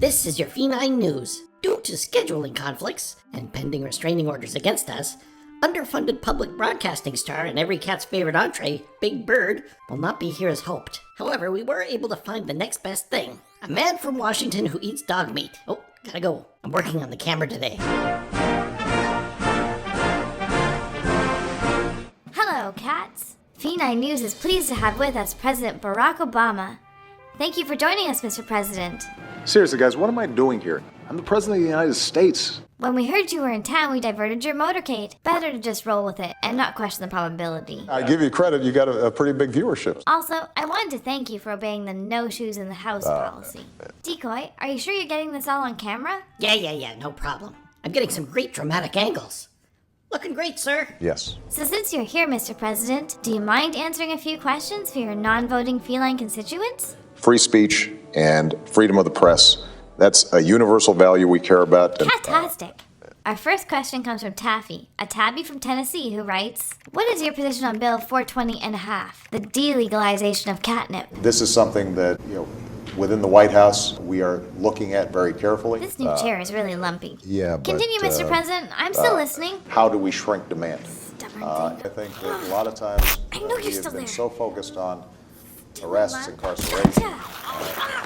This is your Fe9News. Due to scheduling conflicts and pending restraining orders against us, underfunded public broadcasting star and every cat's favorite entree, Big Bird, will not be here as hoped. However, we were able to find the next best thing. A man from Washington who eats dog meat. Oh, gotta go. I'm working on the camera today. Hello, cats. Fe9News is pleased to have with us President Barack Obama. Thank you for joining us, Mr. President. Seriously, guys, what am I doing here? I'm the President of the United States. When we heard you were in town, we diverted your motorcade. Better to just roll with it and not question the probability. I give you credit, you got a pretty big viewership. Also, I wanted to thank you for obeying the no shoes in the house policy. Decoy, are you sure you're getting this all on camera? Yeah, no problem. I'm getting some great dramatic angles. Looking great, sir. Yes. So since you're here, Mr. President, do you mind answering a few questions for your non-voting feline constituents? Free speech and freedom of the press. That's a universal value we care about. Fantastic. Our first question comes from Taffy, a tabby from Tennessee, who writes, what is your position on Bill 420 and a half, the delegalization of catnip? This is something that, within the White House, we are looking at very carefully. This new chair is really lumpy. Yeah, but... Continue, Mr. President. I'm still listening. How do we shrink demand? Stubborn thing. I think that a lot of times I know you're we still have been there. so focused on arrests, incarceration.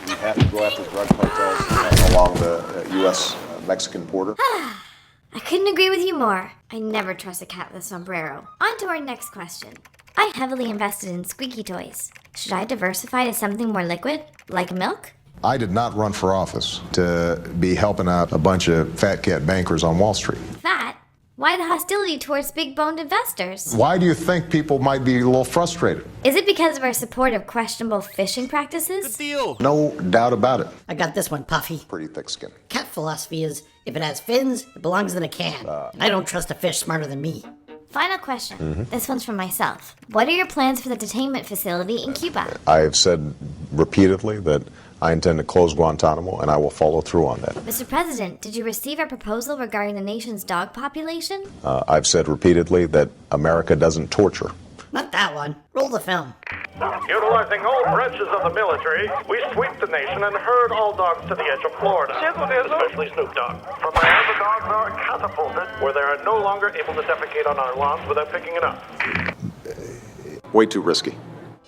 We have to go after drug cartels along the U.S.-Mexican border. I couldn't agree with you more. I never trust a cat with a sombrero. On to our next question. I heavily invested in squeaky toys. Should I diversify to something more liquid, like milk? I did not run for office to be helping out a bunch of fat cat bankers on Wall Street. Fat? Why the hostility towards big-boned investors? Why do you think people might be a little frustrated? Is it because of our support of questionable fishing practices? Good deal. No doubt about it. I got this one, Puffy. Pretty thick skin. Cat philosophy is, if it has fins, it belongs in a can. And I don't trust a fish smarter than me. Final question. This one's from myself. What are your plans for the detainment facility in Cuba? I have said repeatedly that I intend to close Guantanamo, and I will follow through on that. Mr. President, did you receive our proposal regarding the nation's dog population? I've said repeatedly that America doesn't torture. Not that one. Roll the film. Utilizing all branches of the military, we sweep the nation and herd all dogs to the edge of Florida, especially Snoop Dogg. From there, the dogs are catapulted, where they are no longer able to defecate on our lawns without picking it up. Way too risky.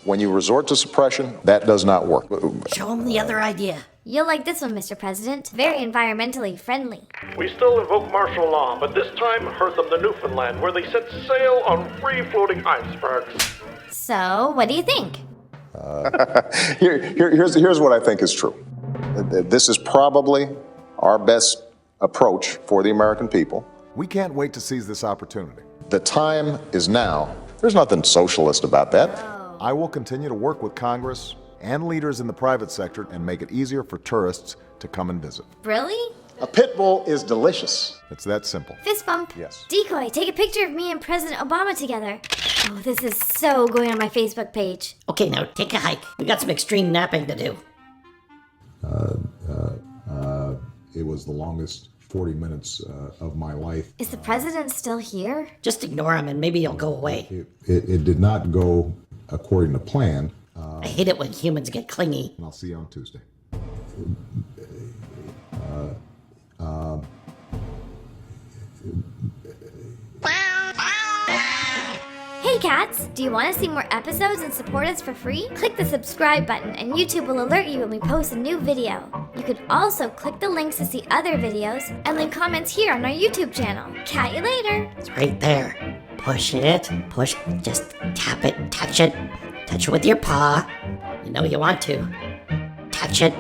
When you resort to suppression, that does not work. Show them the other idea. You'll like this one, Mr. President. Very environmentally friendly. We still invoke martial law, but this time herd them to Newfoundland, where they set sail on free-floating icebergs. So, what do you think? Here's what I think is true. This is probably our best approach for the American people. We can't wait to seize this opportunity. The time is now. There's nothing socialist about that. I will continue to work with Congress and leaders in the private sector and make it easier for tourists to come and visit. Really? A pit bull is delicious. It's that simple. Fist bump. Yes. Decoy, take a picture of me and President Obama together. Oh, this is so going on my Facebook page. Okay, now take a hike. We got some extreme napping to do. It was the longest 40 minutes of my life. Is the president still here? Just ignore him and maybe he'll go away. It did not go according to plan. I hate it when humans get clingy. I'll see you on Tuesday. Hey cats! Do you want to see more episodes and support us for free? Click the subscribe button and YouTube will alert you when we post a new video. You can also click the links to see other videos and leave comments here on our YouTube channel. Cat you later! It's right there. Push it. Push. Just tap it. Touch it. Touch it with your paw. You know you want to. Touch it.